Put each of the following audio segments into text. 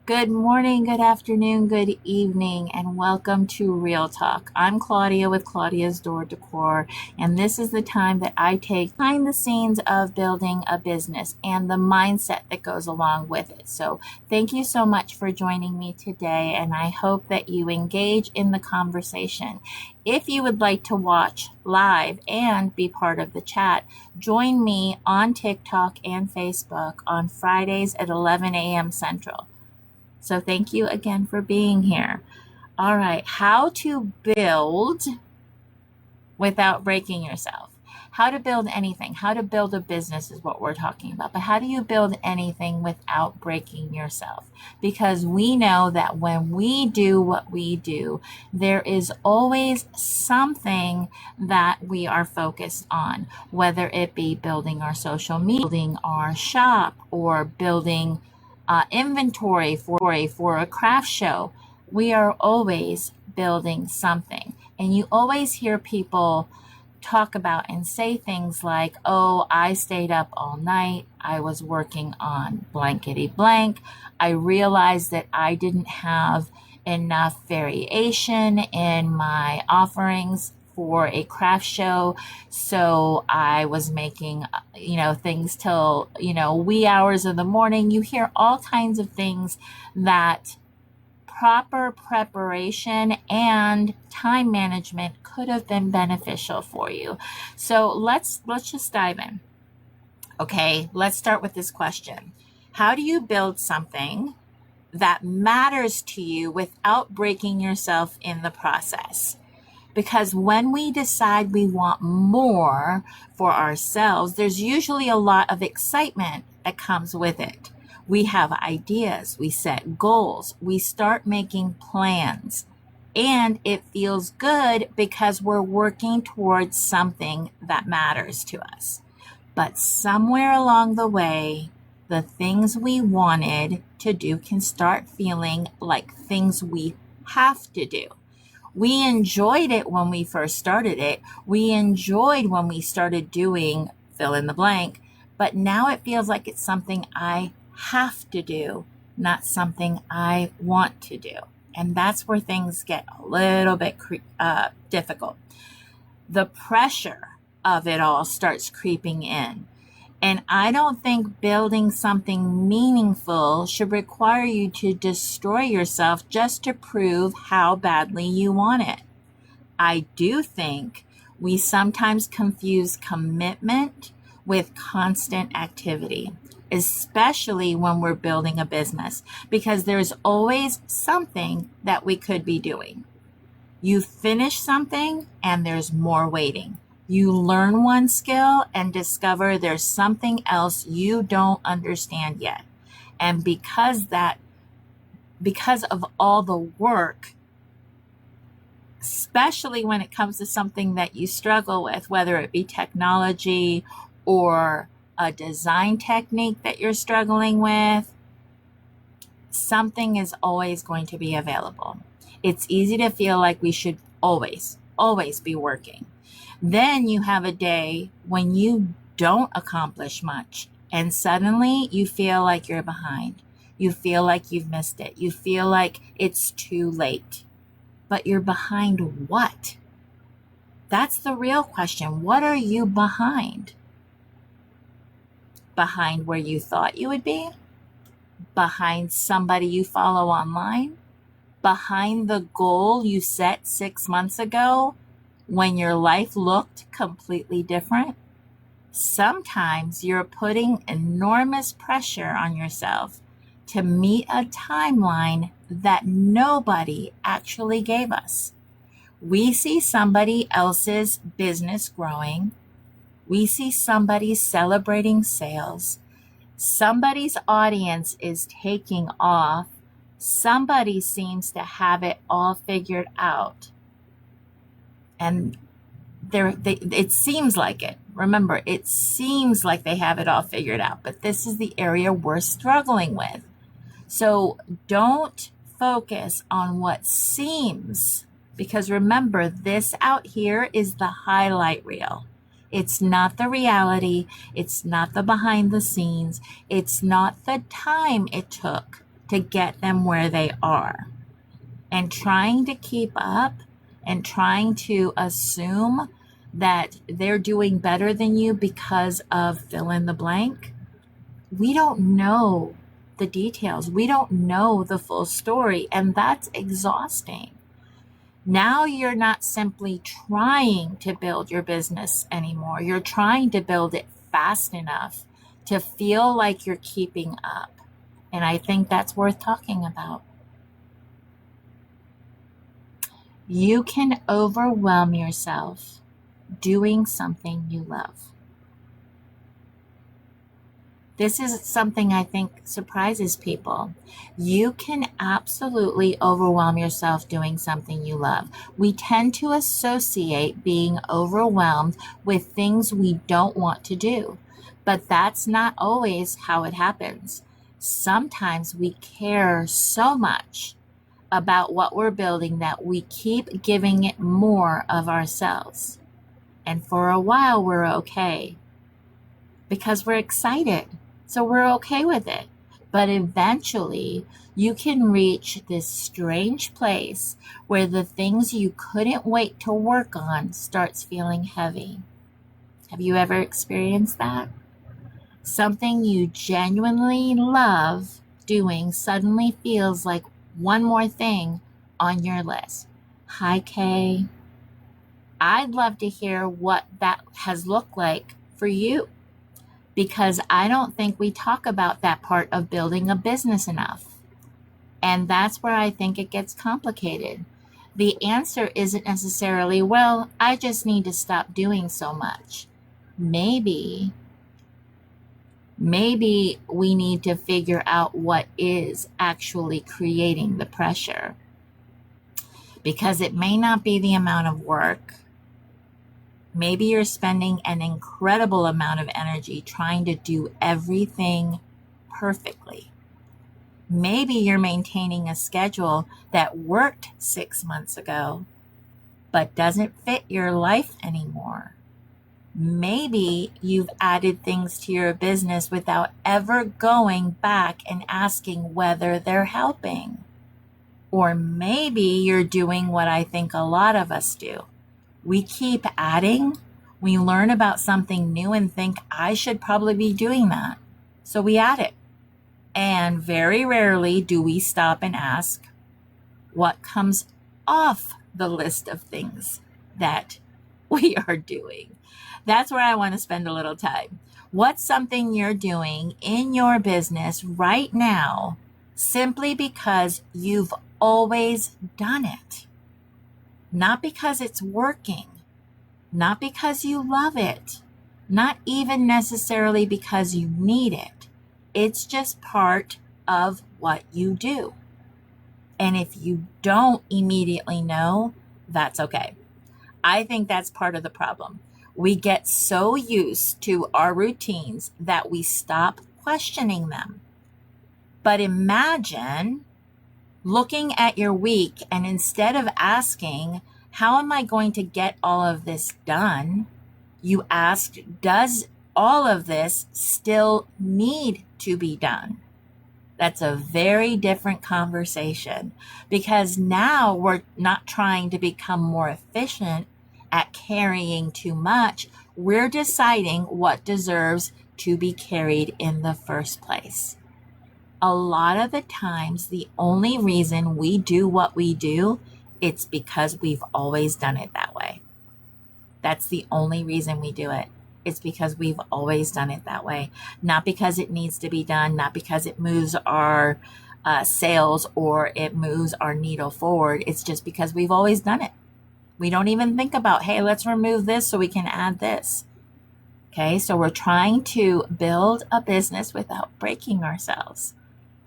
Good morning, good afternoon, good evening, and welcome to Real Talk. I'm Claudia with Claudia's Door Decor, and this is the time that I take behind the scenes of building a business and the mindset that goes along with it. So, thank you so much for joining me today, and I hope that you engage in the conversation. If you would like to watch live and be part of the chat, join me on TikTok and Facebook on Fridays at 11 a.m. Central. So thank you again for being here. All right, how to build without breaking yourself. How to build anything, how to build a business is what we're talking about. But how do you build anything without breaking yourself? Because we know that when we do what we do, there is always something that we are focused on, whether it be building our social media, building our shop, or building inventory for a craft show. We are always building something. And you always hear people talk about and say things like, oh, I stayed up all night. I was working on blankety blank. I realized that I didn't have enough variation in my offerings for a craft show. So I was making, things till, wee hours of the morning. You hear all kinds of things that proper preparation and time management could have been beneficial for you. So let's just dive in. Okay, let's start with this question. How do you build something that matters to you without breaking yourself in the process? Because when we decide we want more for ourselves, there's usually a lot of excitement that comes with it. We have ideas, we set goals, we start making plans, and it feels good because we're working towards something that matters to us. But somewhere along the way, the things we wanted to do can start feeling like things we have to do. We enjoyed it when we first started it. We enjoyed when we started doing fill in the blank, but now it feels like it's something I have to do, not something I want to do. And that's where things get a little bit difficult. The pressure of it all starts creeping in. And I don't think building something meaningful should require you to destroy yourself just to prove how badly you want it. I do think we sometimes confuse commitment with constant activity, especially when we're building a business, because there's always something that we could be doing. You finish something and there's more waiting. You learn one skill and discover there's something else you don't understand yet. And because of all the work, especially when it comes to something that you struggle with, whether it be technology or a design technique that you're struggling with, something is always going to be available. It's easy to feel like we should always be working. Then you have a day when you don't accomplish much, and suddenly you feel like you're behind. You feel like you've missed it. You feel like it's too late. But you're behind what? That's the real question. What are you behind? Behind where you thought you would be? Behind somebody you follow online? Behind the goal you set 6 months ago when your life looked completely different? Sometimes you're putting enormous pressure on yourself to meet a timeline that nobody actually gave us. We see somebody else's business growing. We see somebody celebrating sales. Somebody's audience is taking off. Somebody seems to have it all figured out. And it seems like it. Remember, it seems like they have it all figured out, but this is the area we're struggling with. So don't focus on what seems, because remember, this out here is the highlight reel. It's not the reality. It's not the behind the scenes. It's not the time it took to get them where they are. And trying to keep up and trying to assume that they're doing better than you because of fill in the blank, we don't know the details. We don't know the full story, and that's exhausting. Now you're not simply trying to build your business anymore. You're trying to build it fast enough to feel like you're keeping up. And I think that's worth talking about. You can overwhelm yourself doing something you love. This is something I think surprises people. You can absolutely overwhelm yourself doing something you love. We tend to associate being overwhelmed with things we don't want to do, but that's not always how it happens. Sometimes we care so much about what we're building that we keep giving it more of ourselves. And for a while, we're okay because we're excited. So we're okay with it. But eventually, you can reach this strange place where the things you couldn't wait to work on starts feeling heavy. Have you ever experienced that? Something you genuinely love doing suddenly feels like one more thing on your list. Hi, Kay. I'd love to hear what that has looked like for you, because I don't think we talk about that part of building a business enough. And that's where I think it gets complicated. The answer isn't necessarily, well, I just need to stop doing so much. Maybe we need to figure out what is actually creating the pressure. Because it may not be the amount of work. Maybe you're spending an incredible amount of energy trying to do everything perfectly. Maybe you're maintaining a schedule that worked 6 months ago, but doesn't fit your life anymore. Maybe you've added things to your business without ever going back and asking whether they're helping. Or maybe you're doing what I think a lot of us do. We keep adding. We learn about something new and think, I should probably be doing that. So we add it. And very rarely do we stop and ask what comes off the list of things that we are doing. That's where I want to spend a little time. What's something you're doing in your business right now simply because you've always done it? Not because it's working, not because you love it, not even necessarily because you need it. It's just part of what you do. And if you don't immediately know, that's okay. I think that's part of the problem. We get so used to our routines that we stop questioning them. But imagine looking at your week and instead of asking, how am I going to get all of this done? You asked, does all of this still need to be done? That's a very different conversation, because now we're not trying to become more efficient at carrying too much. We're deciding what deserves to be carried in the first place. A lot of the times, the only reason we do what we do, it's because we've always done it that way. That's the only reason we do it. It's because we've always done it that way. Not because it needs to be done, not because it moves our sales or it moves our needle forward. It's just because we've always done it. We don't even think about, hey, let's remove this so we can add this. Okay, so we're trying to build a business without breaking ourselves.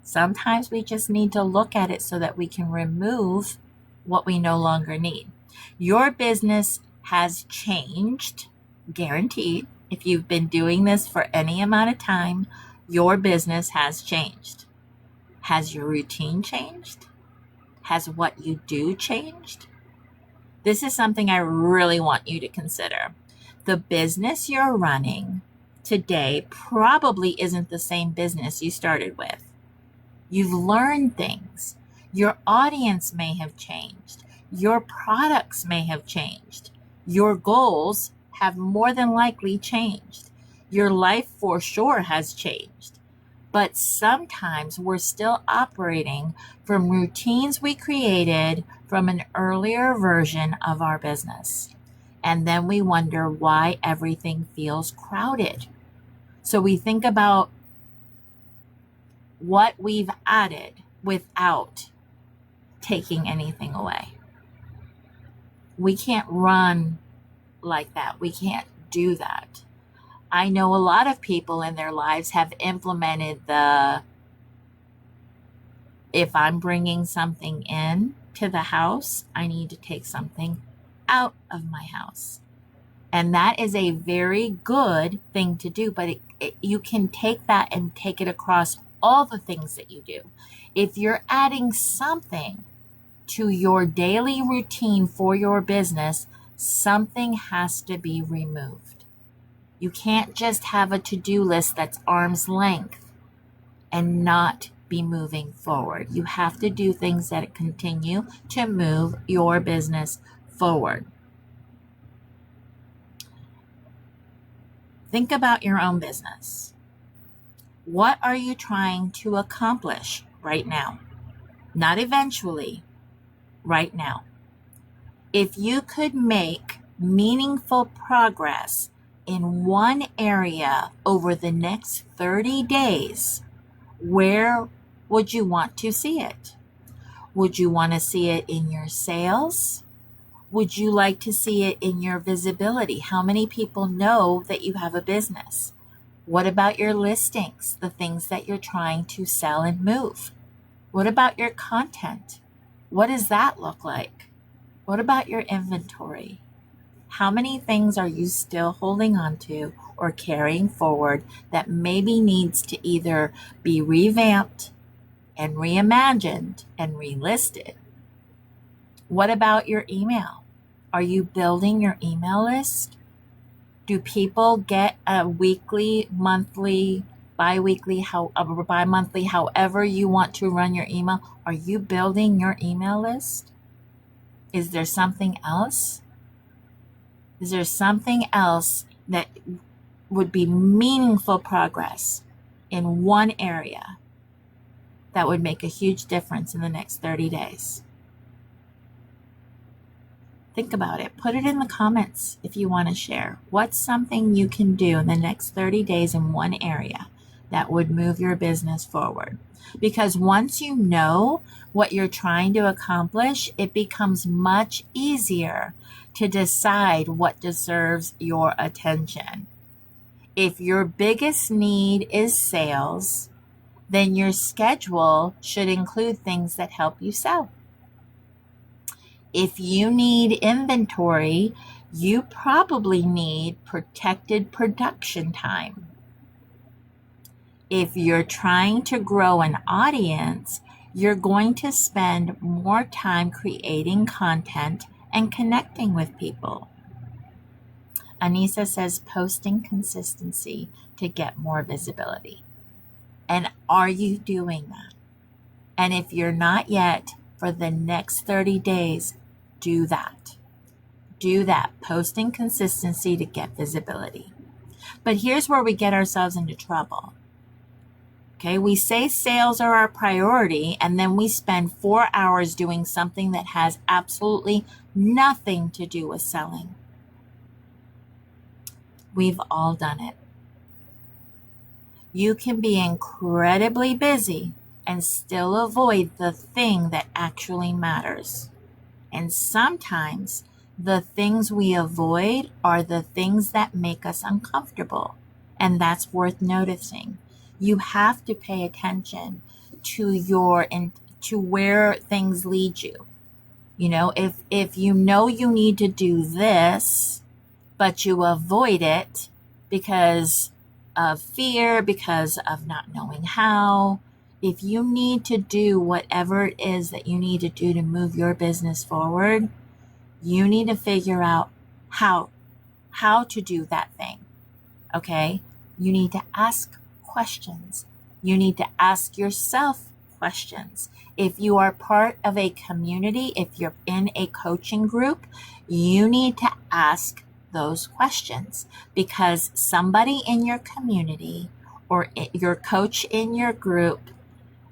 Sometimes we just need to look at it so that we can remove what we no longer need. Your business has changed, guaranteed. If you've been doing this for any amount of time, your business has changed. Has your routine changed? Has what you do changed? This is something I really want you to consider. The business you're running today probably isn't the same business you started with. You've learned things. Your audience may have changed. Your products may have changed. Your goals have more than likely changed. Your life for sure has changed. But sometimes we're still operating from routines we created from an earlier version of our business. And then we wonder why everything feels crowded. So we think about what we've added without taking anything away. We can't run like that. We can't do that. I know a lot of people in their lives have implemented the, if I'm bringing something in to the house, I need to take something out of my house. And that is a very good thing to do, but you can take that and take it across all the things that you do. If you're adding something to your daily routine for your business, something has to be removed. You can't just have a to-do list that's arm's length and not be moving forward. You have to do things that continue to move your business forward. Think about your own business. What are you trying to accomplish right now? Not eventually, right now. If you could make meaningful progress in one area over the next 30 days, where would you want to see it? Would you want to see it in your sales? Would you like to see it in your visibility? How many people know that you have a business? What about your listings, the things that you're trying to sell and move? What about your content? What does that look like? What about your inventory? How many things are you still holding on to or carrying forward that maybe needs to either be revamped and reimagined and relisted? What about your email? Are you building your email list? Do people get a weekly, monthly, bi-weekly, bi-monthly, however you want to run your email? Are you building your email list? Is there something else? Is there something else that would be meaningful progress in one area that would make a huge difference in the next 30 days? Think about it. Put it in the comments if you want to share. What's something you can do in the next 30 days in one area that would move your business forward? Because once you know what you're trying to accomplish, it becomes much easier to decide what deserves your attention. If your biggest need is sales, then your schedule should include things that help you sell. If you need inventory, you probably need protected production time. If you're trying to grow an audience, you're going to spend more time creating content and connecting with people. Anissa says posting consistency to get more visibility. And are you doing that? And if you're not yet, for the next 30 days, do that. Do that. Posting consistency to get visibility. But here's where we get ourselves into trouble. Okay, we say sales are our priority, and then we spend 4 hours doing something that has absolutely nothing to do with selling. We've all done it. You can be incredibly busy and still avoid the thing that actually matters. And sometimes the things we avoid are the things that make us uncomfortable. And that's worth noticing. You have to pay attention to where things lead you. You know, if you know you need to do this, but you avoid it because of fear, because of not knowing how, if you need to do whatever it is that you need to do to move your business forward, you need to figure out how to do that thing. Okay? You need to ask questions. You need to ask yourself questions. If you are part of a community, if you're in a coaching group, you need to ask those questions, because somebody in your community or your coach in your group,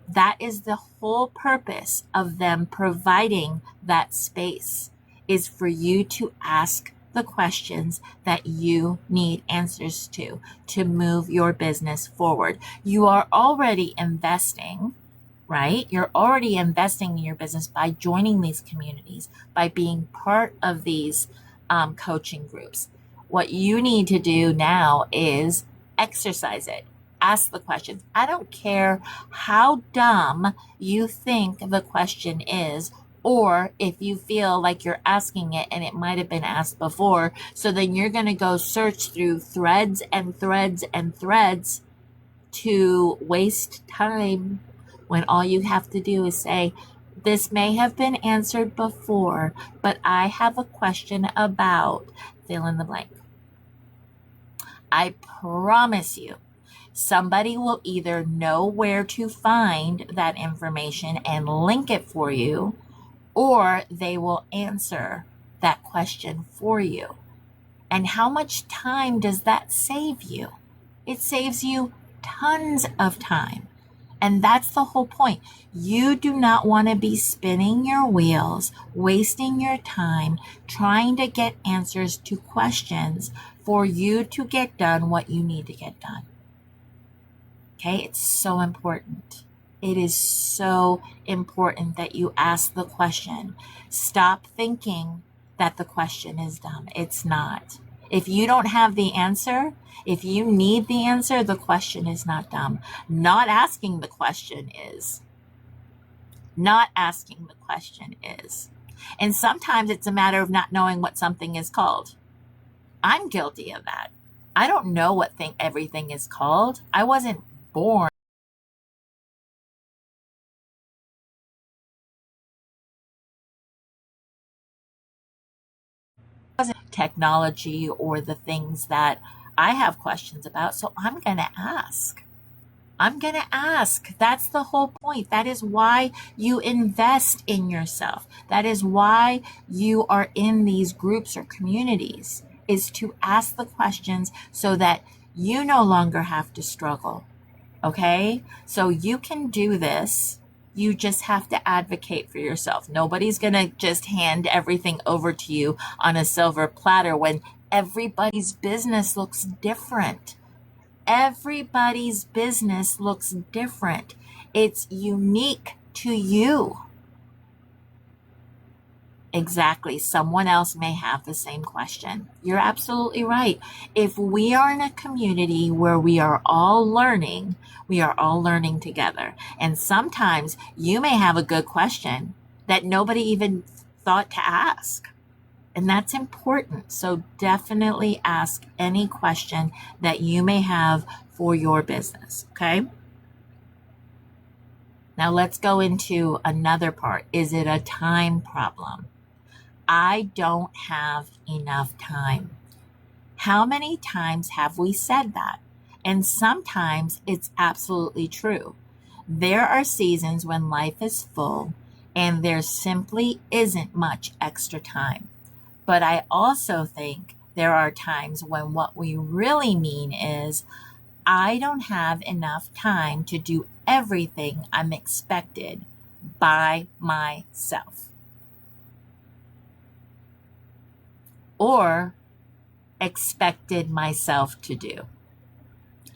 that is the whole purpose of them providing that space, is for you to ask the questions that you need answers to move your business forward. You are already investing, right? You're already investing in your business by joining these communities, by being part of these coaching groups. What you need to do now is exercise it. Ask the questions. I don't care how dumb you think the question is, or if you feel like you're asking it and it might have been asked before. So then you're going to go search through threads and threads and threads to waste time, when all you have to do is say, this may have been answered before, but I have a question about fill in the blank. I promise you, somebody will either know where to find that information and link it for you, or they will answer that question for you. And how much time does that save you? It saves you tons of time. And that's the whole point. You do not want to be spinning your wheels, wasting your time, trying to get answers to questions for you to get done what you need to get done. Okay, it's so important. It is so important that you ask the question. Stop thinking that the question is dumb. It's not. If you don't have the answer, if you need the answer, the question is not dumb. Not asking the question is. Not asking the question is. And sometimes it's a matter of not knowing what something is called. I'm guilty of that. I don't know what everything is called. I wasn't born technology or the things that I have questions about. So I'm going to ask. I'm going to ask. That's the whole point. That is why you invest in yourself. That is why you are in these groups or communities, is to ask the questions so that you no longer have to struggle. Okay? So you can do this. You just have to advocate for yourself. Nobody's going to just hand everything over to you on a silver platter when everybody's business looks different. Everybody's business looks different. It's unique to you. Exactly. Someone else may have the same question. You're absolutely right. If we are in a community where we are all learning together. And sometimes you may have a good question that nobody even thought to ask. And that's important. So definitely ask any question that you may have for your business. Okay. Now let's go into another part. Is it a time problem? I don't have enough time. How many times have we said that? And sometimes it's absolutely true. There are seasons when life is full and there simply isn't much extra time. But I also think there are times when what we really mean is, I don't have enough time to do everything I'm expected by myself. Or expected myself to do.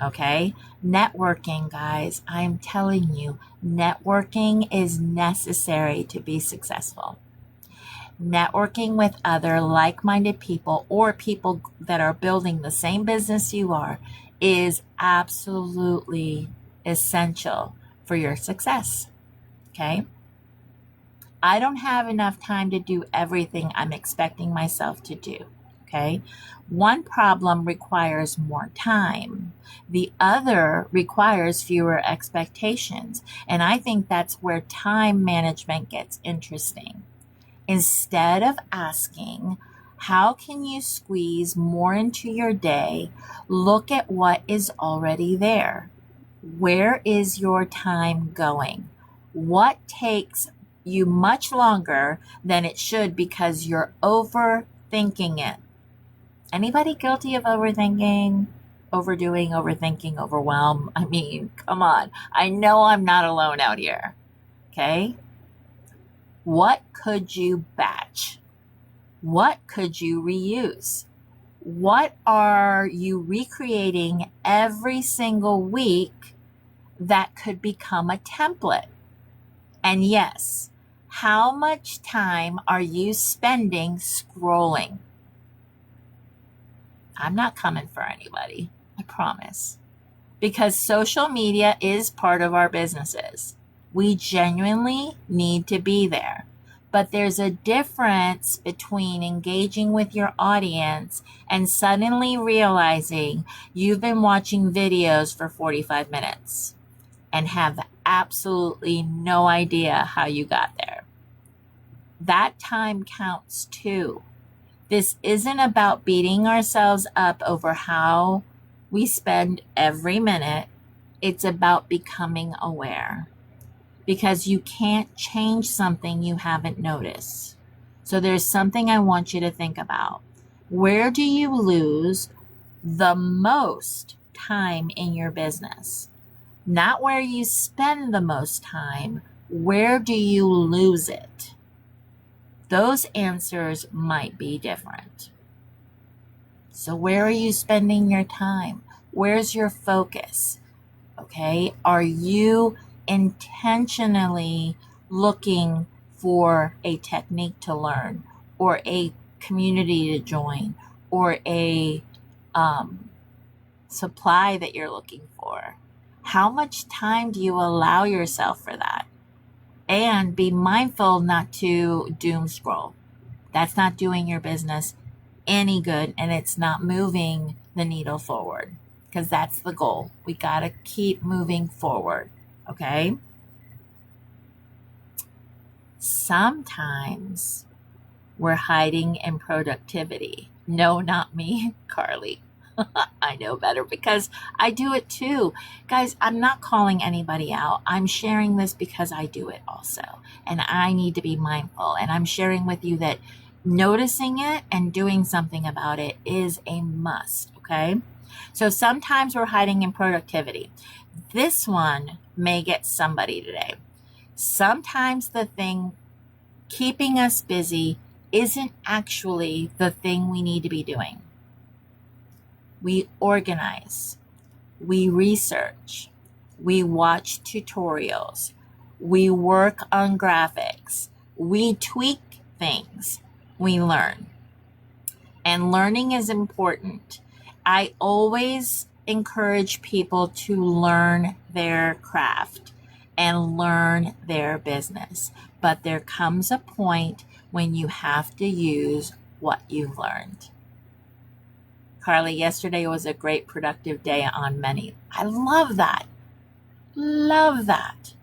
Okay? Networking, guys, I'm telling you, networking is necessary to be successful. Networking with other like-minded people or people that are building the same business you are is absolutely essential for your success. Okay? I don't have enough time to do everything I'm expecting myself to do. Okay? One problem requires more time. The other requires fewer expectations. And I think that's where time management gets interesting. Instead of asking, how can you squeeze more into your day? Look at what is already there. Where is your time going? What takes you much longer than it should because you're overthinking it? Anybody guilty of overthinking, overdoing, overthinking, overwhelm? I mean, come on. I know I'm not alone out here. Okay? What could you batch? What could you reuse? What are you recreating every single week that could become a template? And yes, how much time are you spending scrolling? I'm not coming for anybody, I promise. Because social media is part of our businesses. We genuinely need to be there. But there's a difference between engaging with your audience and suddenly realizing you've been watching videos for 45 minutes and have absolutely no idea how you got there. That time counts too. This isn't about beating ourselves up over how we spend every minute. It's about becoming aware, because you can't change something you haven't noticed. So there's something I want you to think about. Where do you lose the most time in your business? Not where you spend the most time. Where do you lose it? Those answers might be different. So where are you spending your time? Where's your focus? Okay. Are you intentionally looking for a technique to learn, or a community to join, or a supply that you're looking for? How much time do you allow yourself for that? And be mindful not to doom scroll. That's not doing your business any good, and it's not moving the needle forward, because that's the goal. We got to keep moving forward. Okay. Sometimes we're hiding in productivity. No, not me, Carly. I know better because I do it too. Guys, I'm not calling anybody out. I'm sharing this because I do it also. And I need to be mindful. And I'm sharing with you that noticing it and doing something about it is a must. Okay. So sometimes we're hiding in productivity. This one may get somebody today. Sometimes the thing keeping us busy isn't actually the thing we need to be doing. We organize, we research, we watch tutorials, we work on graphics, we tweak things, we learn. And learning is important. I always encourage people to learn their craft and learn their business. But there comes a point when you have to use what you've learned. Carly, yesterday was a great productive day on many. I love that. Love that.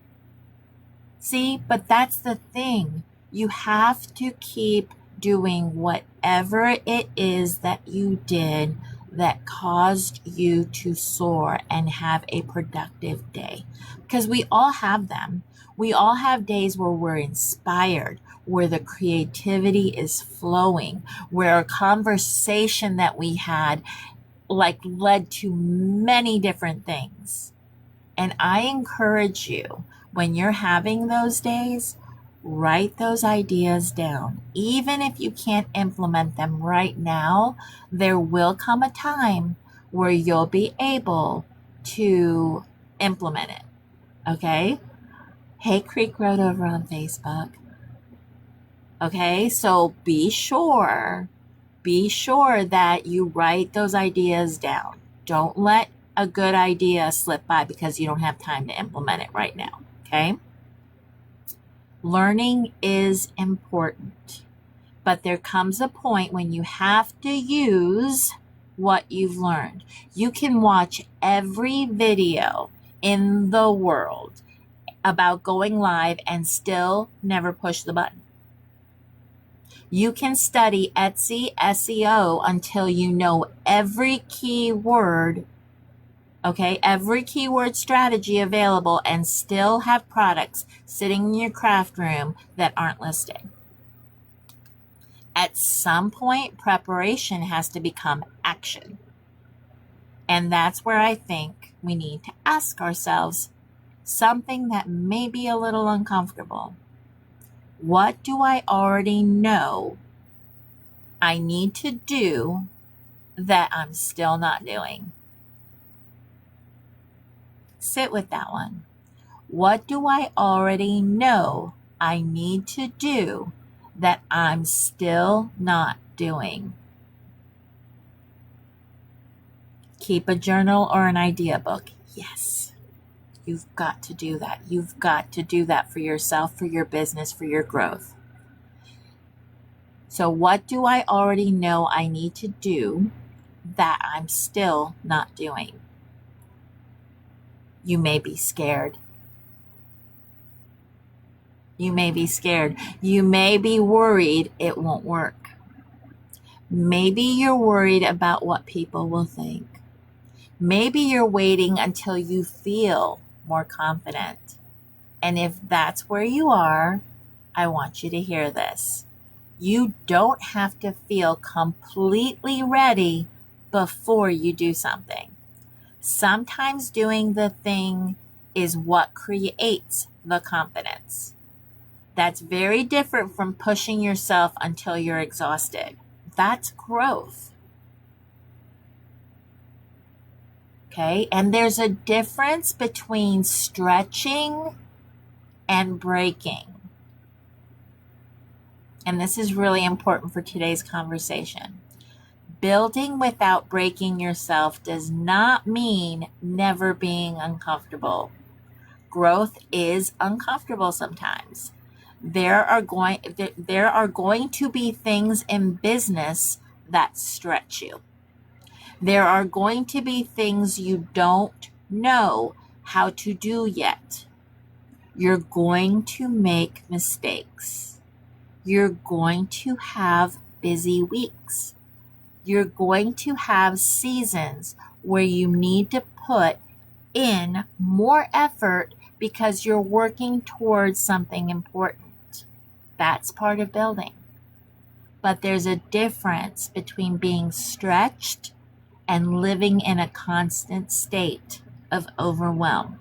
See, but that's the thing. You have to keep doing whatever it is that you did that caused you to soar and have a productive day. Because we all have them. We all have days where we're inspired, where the creativity is flowing, where a conversation that we had led to many different things. And I encourage you, when you're having those days, write those ideas down. Even if you can't implement them right now, there will come a time where you'll be able to implement it. Okay? Hey, Creek Road over on Facebook. Okay, so be sure that you write those ideas down. Don't let a good idea slip by because you don't have time to implement it right now. Okay. Learning is important, but there comes a point when you have to use what you've learned. You can watch every video in the world about going live and still never push the button. You can study Etsy SEO until you know every keyword Okay, every keyword strategy available and still have products sitting in your craft room that aren't listed. At some point, preparation has to become action. And that's where I think we need to ask ourselves something that may be a little uncomfortable. What do I already know I need to do that I'm still not doing? Sit with that one. What do I already know I need to do that I'm still not doing? Keep a journal or an idea book. Yes, you've got to do that. You've got to do that for yourself, for your business, for your growth. So, what do I already know I need to do that I'm still not doing? You may be scared. You may be scared. You may be worried it won't work. Maybe you're worried about what people will think. Maybe you're waiting until you feel more confident. And if that's where you are, I want you to hear this. You don't have to feel completely ready before you do something. Sometimes doing the thing is what creates the confidence. That's very different from pushing yourself until you're exhausted. That's growth. Okay, and there's a difference between stretching and breaking. And this is really important for today's conversation. Building without breaking yourself does not mean never being uncomfortable. Growth is uncomfortable sometimes. There are going to be things in business that stretch you. There are going to be things you don't know how to do yet. You're going to make mistakes. You're going to have busy weeks. You're going to have seasons where you need to put in more effort because you're working towards something important. That's part of building. But there's a difference between being stretched and living in a constant state of overwhelm.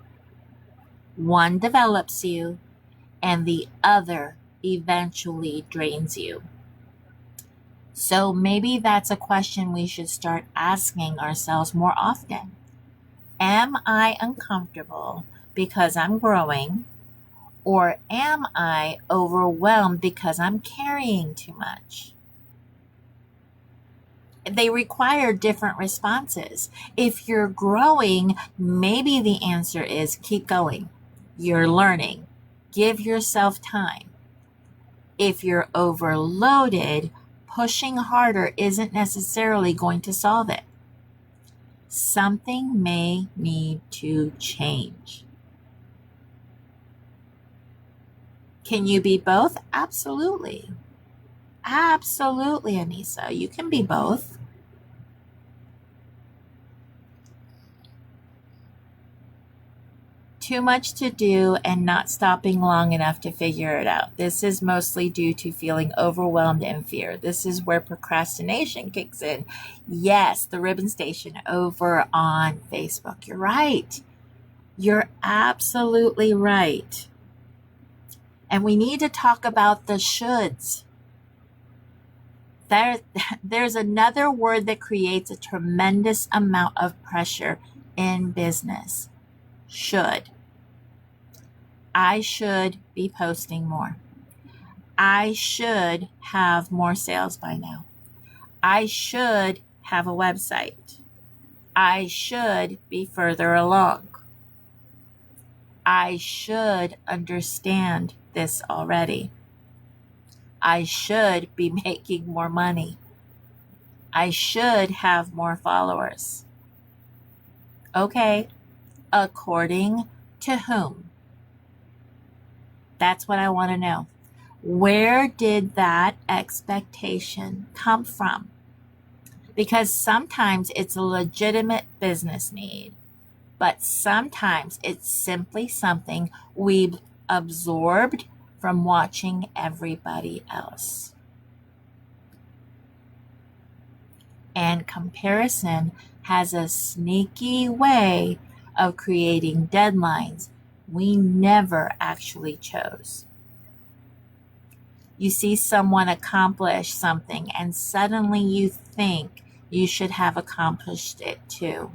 One develops you, and the other eventually drains you. So maybe that's a question we should start asking ourselves more often. Am I uncomfortable because I'm growing, or am I overwhelmed because I'm carrying too much? They require different responses. If you're growing, maybe the answer is keep going. You're learning. Give yourself time. If you're overloaded, pushing harder isn't necessarily going to solve it. Something may need to change. Can you be both? Absolutely. Absolutely, Anissa. You can be both. Too much to do and not stopping long enough to figure it out. This is mostly due to feeling overwhelmed and fear. This is where procrastination kicks in. Yes, the ribbon station over on Facebook. You're right. You're absolutely right. And we need to talk about the shoulds. There's another word that creates a tremendous amount of pressure in business. Should. I should be posting more. I should have more sales by now. I should have a website. I should be further along. I should understand this already. I should be making more money. I should have more followers. Okay, according to whom? That's what I want to know. Where did that expectation come from? Because sometimes it's a legitimate business need. but sometimes it's simply something we've absorbed from watching everybody else. And comparison has a sneaky way of creating deadlines we never actually chose. You see someone accomplish something and suddenly you think you should have accomplished it too.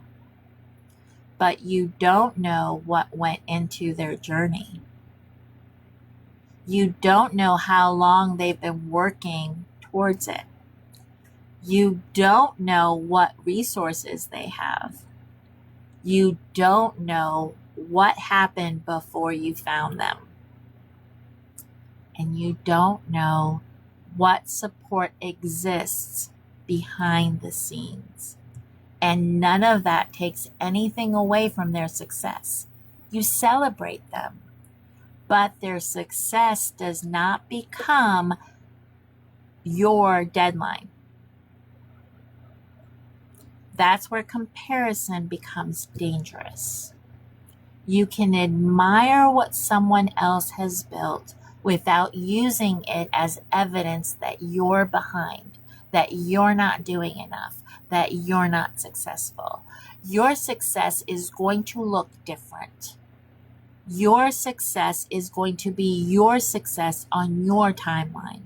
But you don't know what went into their journey. You don't know how long they've been working towards it. You don't know what resources they have. You don't know what happened before you found them. And you don't know what support exists behind the scenes. And none of that takes anything away from their success. You celebrate them, but their success does not become your deadline. That's where comparison becomes dangerous. You can admire what someone else has built without using it as evidence that you're behind, that you're not doing enough, that you're not successful. Your success is going to look different. Your success is going to be your success on your timeline.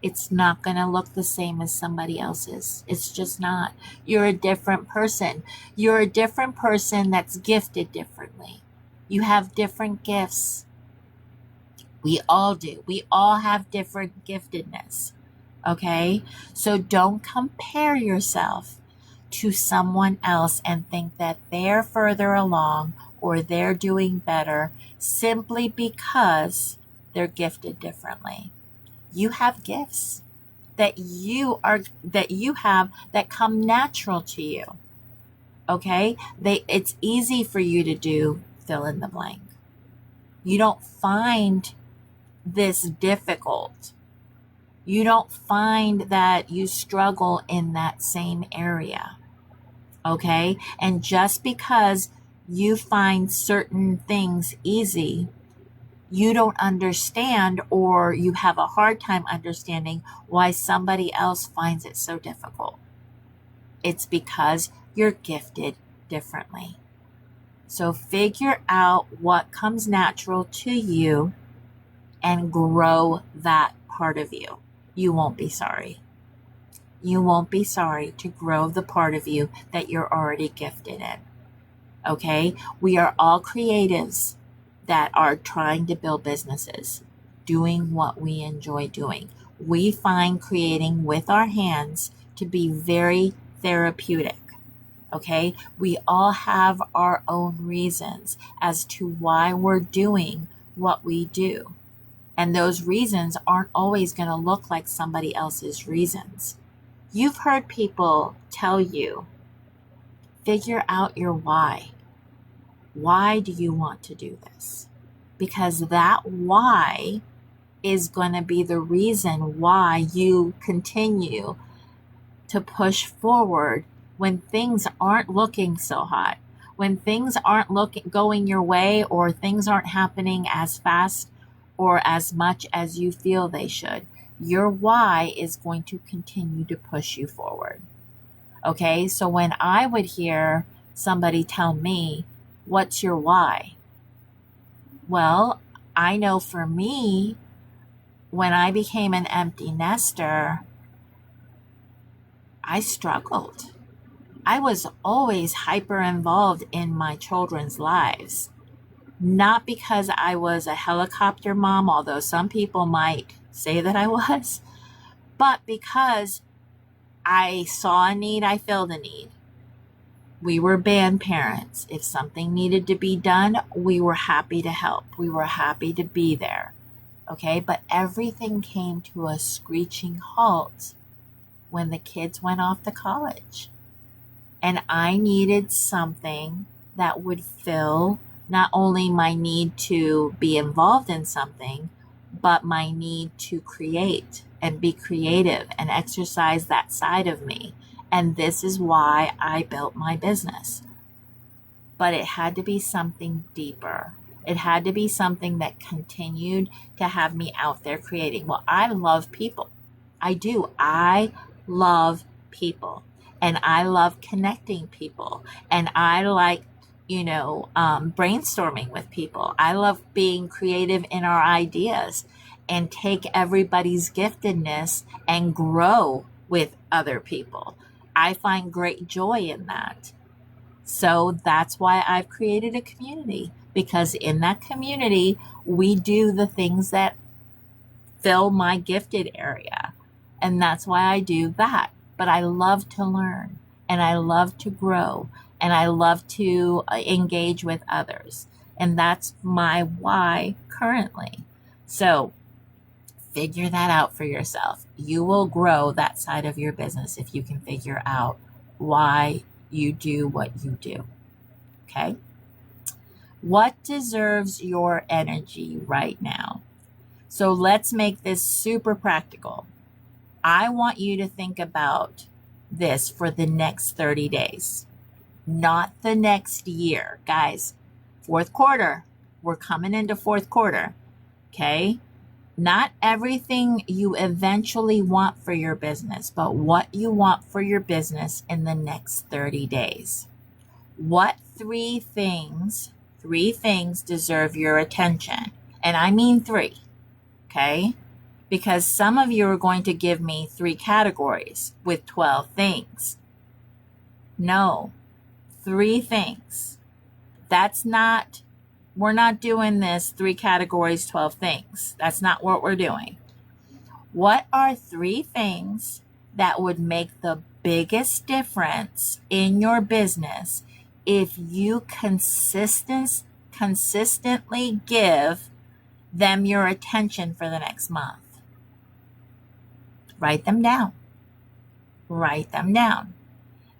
It's not going to look the same as somebody else's. It's just not. You're a different person. You're a different person that's gifted differently. You have different gifts. We all do. We all have different giftedness. Okay? So don't compare yourself to someone else and think that they're further along or they're doing better simply because they're gifted differently. You have gifts that you have that come natural to you. Okay? It's easy for you to do fill in the blank. You don't find this difficult. You don't find that you struggle in that same area. Okay? And just because you find certain things easy, you don't understand or you have a hard time understanding why somebody else finds it so difficult. It's because you're gifted differently. So figure out what comes natural to you and grow that part of you. You won't be sorry. You won't be sorry to grow the part of you that you're already gifted in. Okay? We are all creatives that are trying to build businesses, doing what we enjoy doing. We find creating with our hands to be very therapeutic. Okay? We all have our own reasons as to why we're doing what we do. And those reasons aren't always going to look like somebody else's reasons. You've heard people tell you, figure out your why. Why do you want to do this? Because that why is going to be the reason why you continue to push forward when things aren't looking so hot, when things aren't going your way, or things aren't happening as fast or as much as you feel they should. Your why is going to continue to push you forward. Okay, so when I would hear somebody tell me, what's your why? Well, I know for me, when I became an empty nester, I struggled. I was always hyper involved in my children's lives. Not because I was a helicopter mom, although some people might say that I was, but because I saw a need, I filled a need. We were band parents. If something needed to be done, we were happy to help. We were happy to be there. Okay, but everything came to a screeching halt when the kids went off to college. And I needed something that would fill not only my need to be involved in something, but my need to create and be creative and exercise that side of me. And this is why I built my business. but it had to be something deeper. It had to be something that continued to have me out there creating. Well, I love people. I do. I love people, and I love connecting people, and I like, brainstorming with people. I love being creative in our ideas and take everybody's giftedness and grow with other people. I find great joy in that. So that's why I've created a community, because in that community, we do the things that fill my gifted area. And that's why I do that. But I love to learn, and I love to grow, and I love to engage with others. And that's my why currently. So figure that out for yourself. You will grow that side of your business if you can figure out why you do what you do. Okay? What deserves your energy right now? So let's make this super practical. I want you to think about this for the next 30 days, not the next year. Guys, fourth quarter, we're coming into fourth quarter. Okay? Not everything you eventually want for your business, but what you want for your business in the next 30 days. What three things deserve your attention? And I mean three, okay? Because some of you are going to give me 3 categories with 12 things. No, 3 things. We're not doing this 3 categories, 12 things. That's not what we're doing. What are 3 things that would make the biggest difference in your business if you consistently give them your attention for the next month? Write them down. Write them down.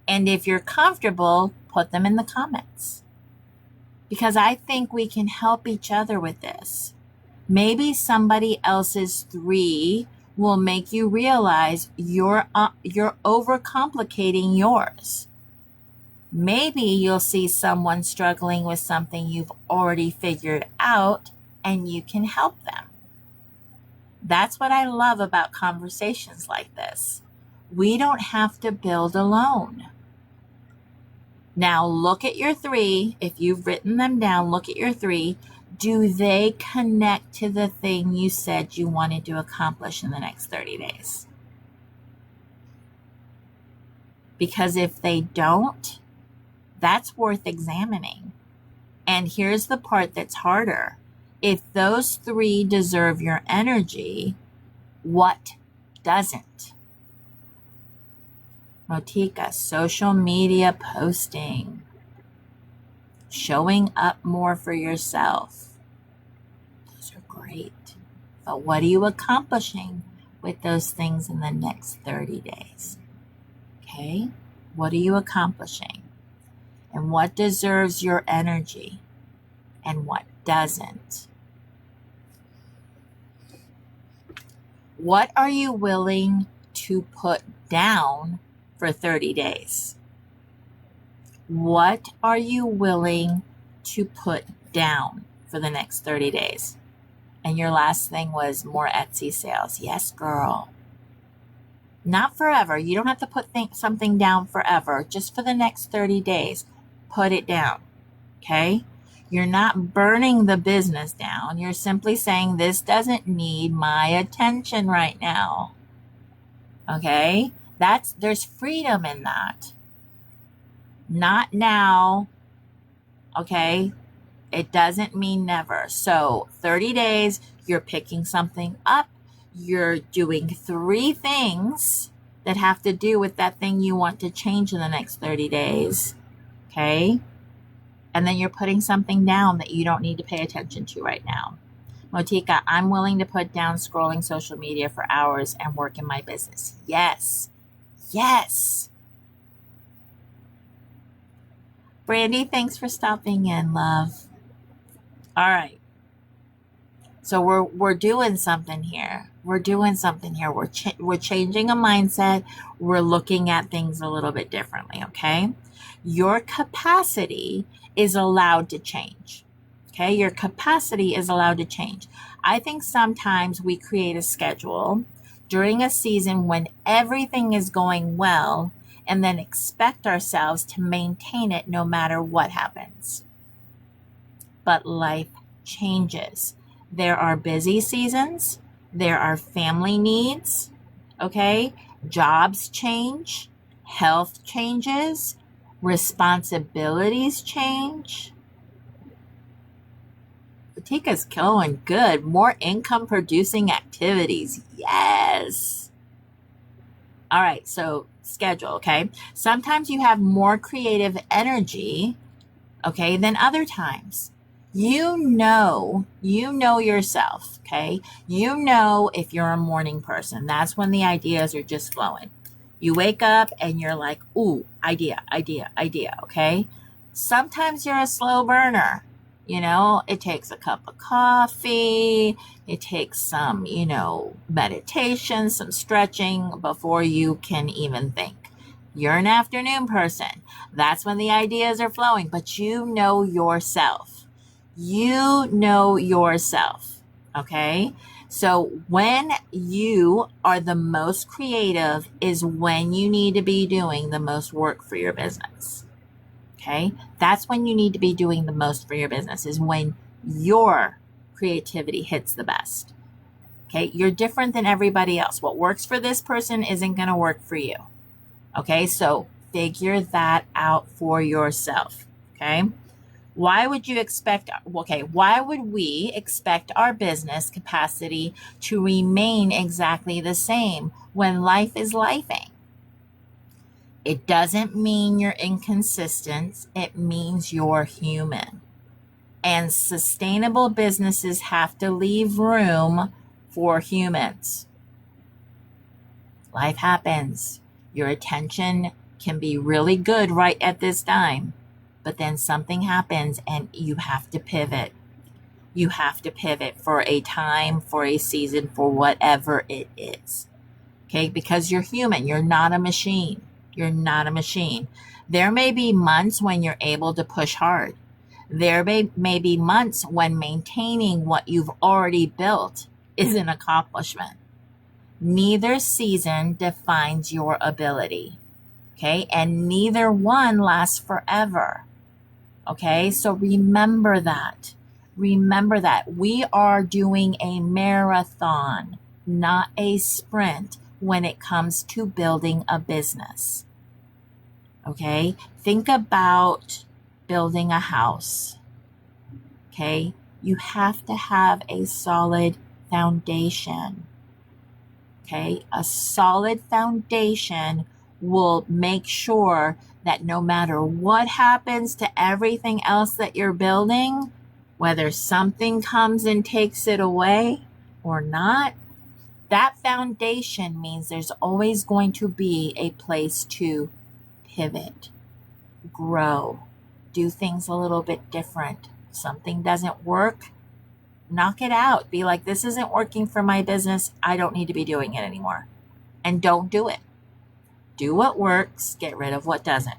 And if you're comfortable, put them in the comments. Because I think we can help each other with this. Maybe somebody else's 3 will make you realize you're overcomplicating yours. Maybe you'll see someone struggling with something you've already figured out, and you can help them. That's what I love about conversations like this. We don't have to build alone. Now look at your 3. If you've written them down, look at your 3. Do they connect to the thing you said you wanted to accomplish in the next 30 days? Because if they don't, that's worth examining. And here's the part that's harder. If those 3 deserve your energy, what doesn't? Motika, social media posting, showing up more for yourself. Those are great. But what are you accomplishing with those things in the next 30 days? Okay? What are you accomplishing? And what deserves your energy? And what doesn't? What are you willing to put down for 30 days? What are you willing to put down for the next 30 days? And your last thing was more Etsy sales. Yes, girl. Not forever. You don't have to put something down forever. Just for the next 30 days, put it down. Okay? You're not burning the business down. You're simply saying, this doesn't need my attention right now. Okay? There's freedom in that. Not now. Okay? It doesn't mean never. So 30 days, you're picking something up. You're doing 3 things that have to do with that thing you want to change in the next 30 days. Okay? And then you're putting something down that you don't need to pay attention to right now. Motika, I'm willing to put down scrolling social media for hours and work in my business. Yes. Yes. Brandy, thanks for stopping in, love. All right. So we're doing something here. We're doing something here. We're changing a mindset. We're looking at things a little bit differently, okay? Your capacity is allowed to change. Okay, your capacity is allowed to change. I think sometimes we create a schedule during a season when everything is going well and then expect ourselves to maintain it no matter what happens. But life changes. There are busy seasons, there are family needs, okay? Jobs change, health changes, responsibilities change. Tika's going good. More income producing activities. Yes. All right, so schedule, okay? Sometimes you have more creative energy, okay, than other times. You know yourself, okay? You know if you're a morning person. That's when the ideas are just flowing. You wake up and you're like, ooh, idea, idea, idea, okay? Sometimes you're a slow burner. It takes a cup of coffee, it takes some, meditation, some stretching before you can even think. You're an afternoon person. That's when the ideas are flowing, but you know yourself. You know yourself. Okay. So when you are the most creative is when you need to be doing the most work for your business. Okay. That's when you need to be doing the most for your business, is when your creativity hits the best. Okay. You're different than everybody else. What works for this person isn't going to work for you. Okay, so figure that out for yourself. Okay, why would we expect our business capacity to remain exactly the same when life is lifing? It doesn't mean you're inconsistent, it means you're human. And sustainable businesses have to leave room for humans. Life happens. Your attention can be really good right at this time, but then something happens and you have to pivot. You have to pivot for a time, for a season, for whatever it is. Okay, because you're human. You're not a machine. You're not a machine. There may be months when you're able to push hard. There may be months when maintaining what you've already built is an accomplishment. Neither season defines your ability. Okay. And neither one lasts forever. Okay. So remember that. Remember that we are doing a marathon, not a sprint when it comes to building a business. Okay. Think about building a house. Okay. You have to have a solid foundation. Okay, a solid foundation will make sure that no matter what happens to everything else that you're building, whether something comes and takes it away or not, that foundation means there's always going to be a place to pivot, grow, do things a little bit different. Something doesn't work, knock it out. Be like, this isn't working for my business. I don't need to be doing it anymore. And don't do it. Do what works, get rid of what doesn't.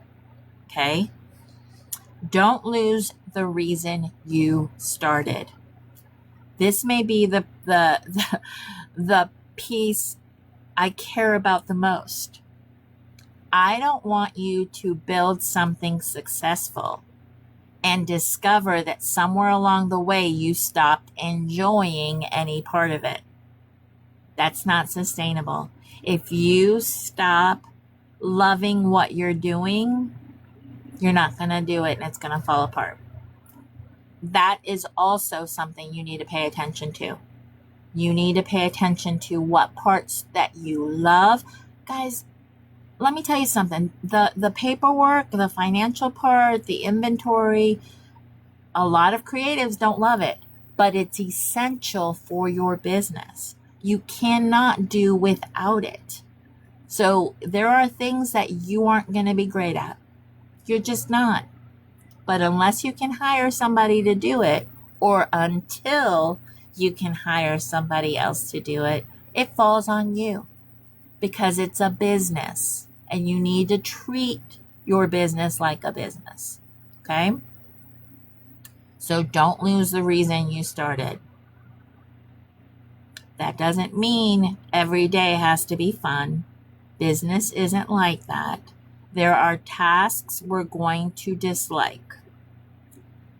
Okay? Don't lose the reason you started. This may be the piece I care about the most. I don't want you to build something successful and discover that somewhere along the way you stopped enjoying any part of it. That's not sustainable. If you stop loving what you're doing, you're not going to do it and it's going to fall apart. That is also something you need to pay attention to. You need to pay attention to what parts that you love. Guys, let me tell you something. The paperwork, the financial part, the inventory, a lot of creatives don't love it, but it's essential for your business. You cannot do without it. So there are things that you aren't going to be great at. You're just not. But unless you can hire somebody to do it, or until you can hire somebody else to do it, it falls on you because it's a business and you need to treat your business like a business. Okay? So don't lose the reason you started. That doesn't mean every day has to be fun. Business isn't like that. There are tasks we're going to dislike.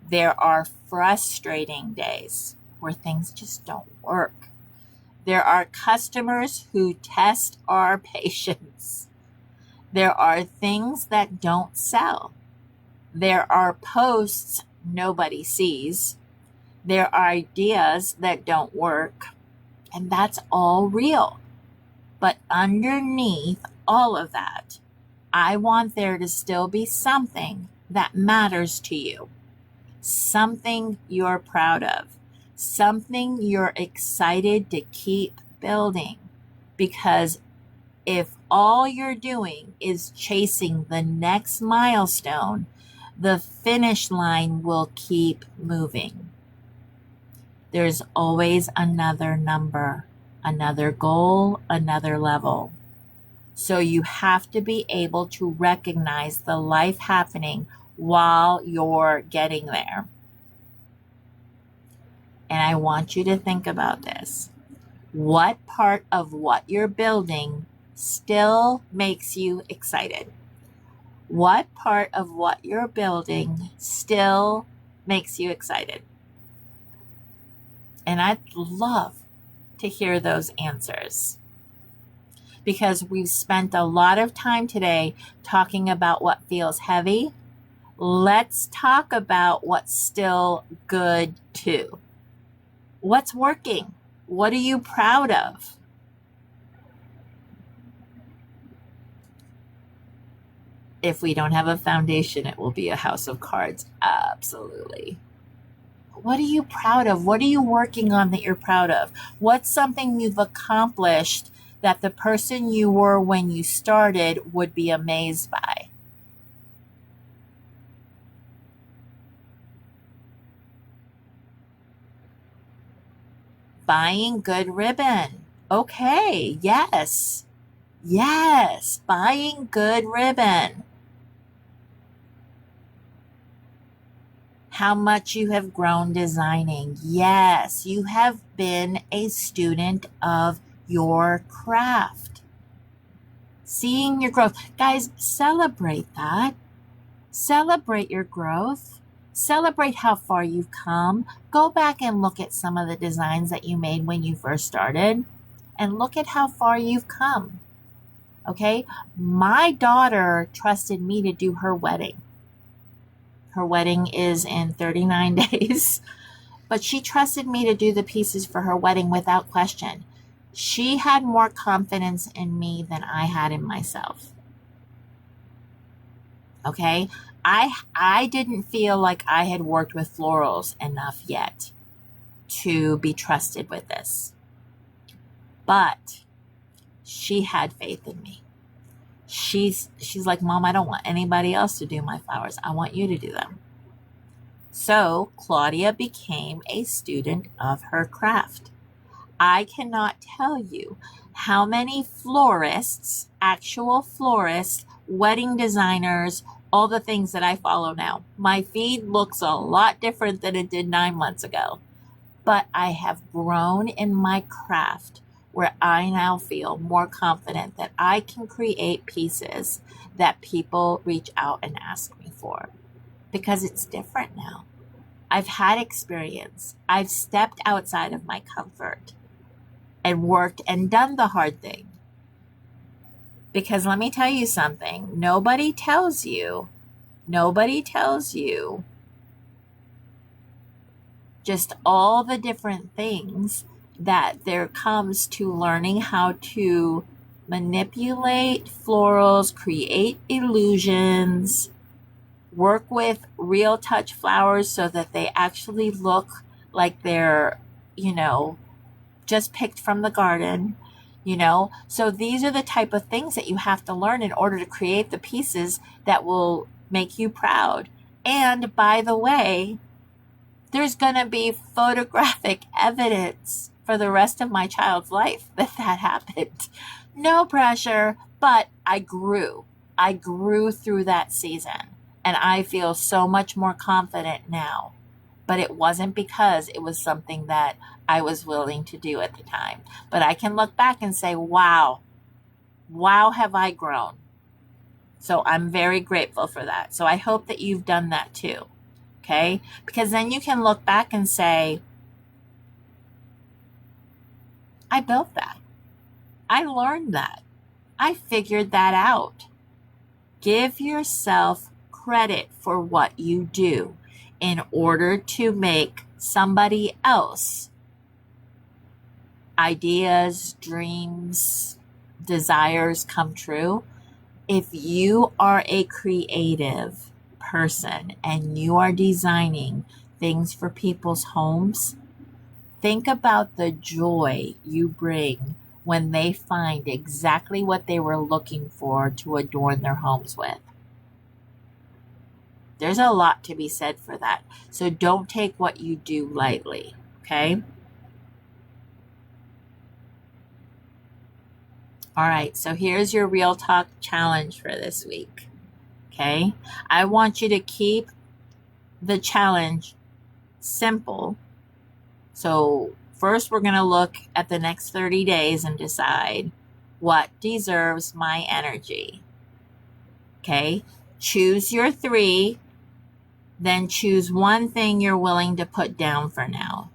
There are frustrating days where things just don't work. There are customers who test our patience. There are things that don't sell. There are posts nobody sees. There are ideas that don't work. And that's all real. But underneath all of that, I want there to still be something that matters to you, something you're proud of, something you're excited to keep building. Because if all you're doing is chasing the next milestone, the finish line will keep moving. There's always another number, another goal, another level. So you have to be able to recognize the life happening while you're getting there. And I want you to think about this. What part of what you're building still makes you excited? What part of what you're building still makes you excited? And I'd love to hear those answers, because we've spent a lot of time today talking about what feels heavy. Let's talk about what's still good too. What's working? What are you proud of? If we don't have a foundation, it will be a house of cards. Absolutely. What are you proud of? What are you working on that you're proud of? What's something you've accomplished that the person you were when you started would be amazed by? Buying good ribbon. Okay, yes. Yes, buying good ribbon. How much you have grown designing. Yes, you have been a student of your craft. Seeing your growth. Guys, celebrate that. Celebrate your growth. Celebrate how far you've come. Go back and look at some of the designs that you made when you first started and look at how far you've come. Okay? My daughter trusted me to do her wedding. Her wedding is in 39 days, but she trusted me to do the pieces for her wedding without question. She had more confidence in me than I had in myself. Okay? I didn't feel like I had worked with florals enough yet to be trusted with this. But she had faith in me. She's like, Mom, I don't want anybody else to do my flowers. I want you to do them. So Claudia became a student of her craft. I cannot tell you how many florists, actual florists, wedding designers, all the things that I follow now. My feed looks a lot different than it did 9 months ago, but I have grown in my craft where I now feel more confident that I can create pieces that people reach out and ask me for, because it's different now. I've had experience. I've stepped outside of my comfort and worked and done the hard thing. Because let me tell you something, nobody tells you just all the different things that there comes to learning how to manipulate florals, create illusions, work with real touch flowers so that they actually look like they're, just picked from the garden, So these are the type of things that you have to learn in order to create the pieces that will make you proud. And by the way, there's going to be photographic evidence for the rest of my child's life that happened. No pressure, but I grew. I grew through that season and I feel so much more confident now. But it wasn't because it was something that I was willing to do at the time. But I can look back and say, wow, have I grown. So I'm very grateful for that. So I hope that you've done that too. Okay? Because then you can look back and say, I built that. I learned that. I figured that out. Give yourself credit for what you do in order to make somebody else ideas, dreams, desires come true. If you are a creative person and you are designing things for people's homes, think about the joy you bring when they find exactly what they were looking for to adorn their homes with. There's a lot to be said for that. So don't take what you do lightly, okay? All right, so here's your Real Talk challenge for this week, okay? I want you to keep the challenge simple. So first we're going to look at the next 30 days and decide what deserves my energy. Okay? Choose your 3, then choose one thing you're willing to put down for now.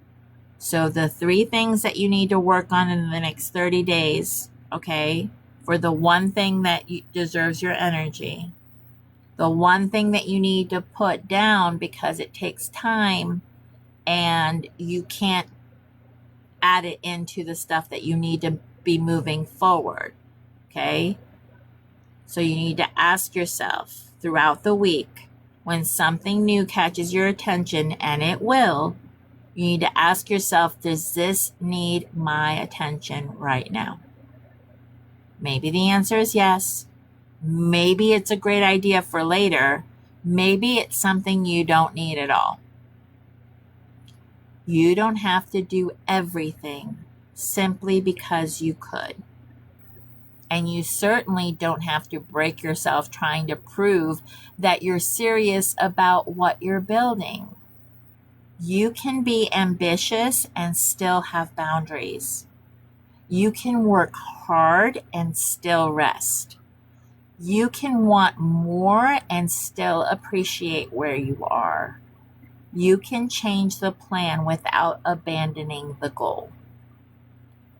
So the 3 things that you need to work on in the next 30 days, okay? For the one thing that deserves your energy. The one thing that you need to put down because it takes time and you can't add it into the stuff that you need to be moving forward. Okay? So you need to ask yourself throughout the week when something new catches your attention, and it will, you need to ask yourself, does this need my attention right now? Maybe the answer is yes. Maybe it's a great idea for later. Maybe it's something you don't need at all. You don't have to do everything simply because you could. And you certainly don't have to break yourself trying to prove that you're serious about what you're building. You can be ambitious and still have boundaries. You can work hard and still rest. You can want more and still appreciate where you are. You can change the plan without abandoning the goal.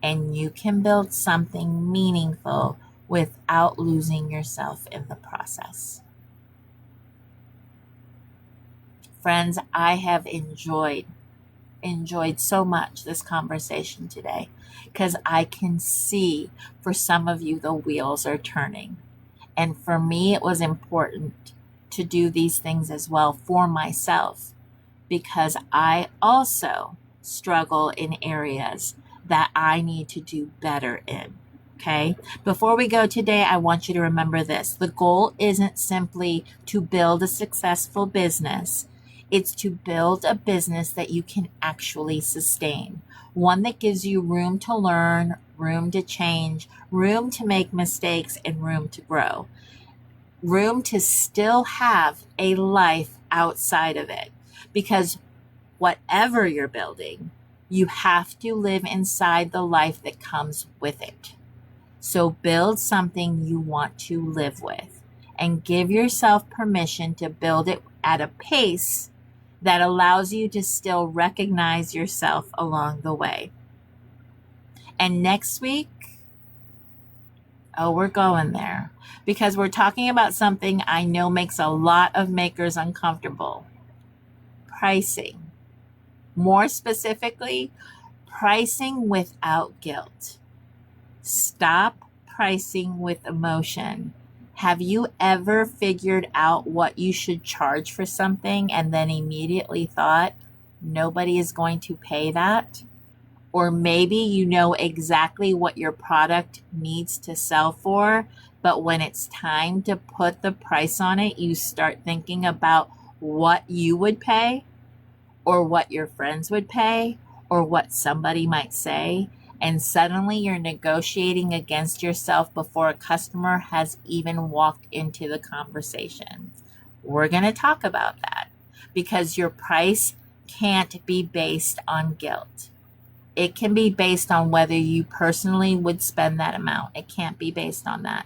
And you can build something meaningful without losing yourself in the process. Friends, I have enjoyed so much this conversation today because I can see for some of you the wheels are turning. And for me, it was important to do these things as well for myself because I also struggle in areas that I need to do better in. Okay. Before we go today, I want you to remember this. The goal isn't simply to build a successful business. It's to build a business that you can actually sustain. One that gives you room to learn, room to change, room to make mistakes, and room to grow. Room to still have a life outside of it. Because whatever you're building, you have to live inside the life that comes with it. So build something you want to live with and give yourself permission to build it at a pace that allows you to still recognize yourself along the way. And next week, we're going there because we're talking about something I know makes a lot of makers uncomfortable. Pricing. More specifically, pricing without guilt. Stop pricing with emotion. Have you ever figured out what you should charge for something and then immediately thought, nobody is going to pay that? Or maybe you know exactly what your product needs to sell for, but when it's time to put the price on it, you start thinking about what you would pay or what your friends would pay or what somebody might say. and suddenly you're negotiating against yourself before a customer has even walked into the conversation. We're going to talk about that because your price can't be based on guilt. It can be based on whether you personally would spend that amount. It can't be based on that.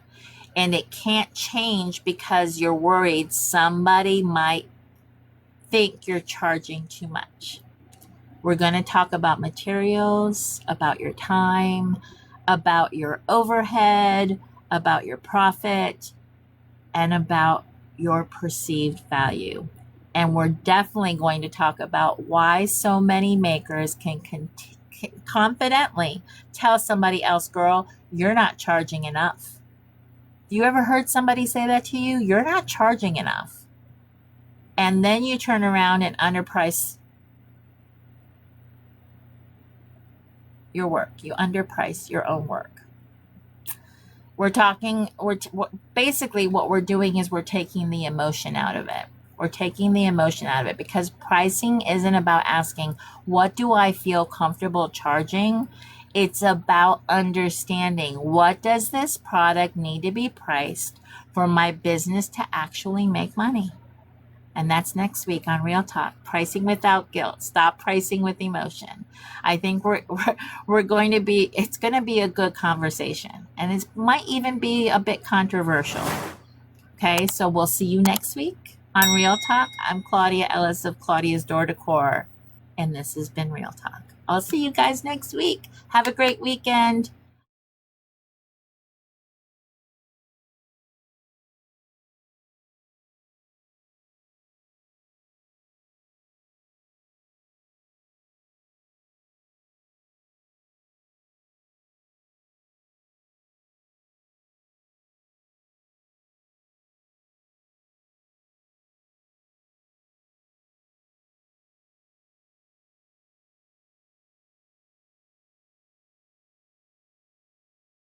And it can't change because you're worried somebody might think you're charging too much. We're going to talk about materials, about your time, about your overhead, about your profit, and about your perceived value. And we're definitely going to talk about why so many makers can confidently tell somebody else, girl, you're not charging enough. You ever heard somebody say that to you? You're not charging enough. And then you turn around and underprice your work. You underprice your own work. Basically what we're doing is we're taking the emotion out of it. We're taking the emotion out of it because pricing isn't about asking, what do I feel comfortable charging? It's about understanding, what does this product need to be priced for my business to actually make money? And that's next week on Real Talk, pricing without guilt. Stop pricing with emotion. I think we're going to be, it's going to be a good conversation, and it might even be a bit controversial. Okay, so we'll see you next week on Real Talk. I'm Claudia Ellis of Claudia's Door Decor, and this has been Real Talk. I'll see you guys next week. Have a great weekend.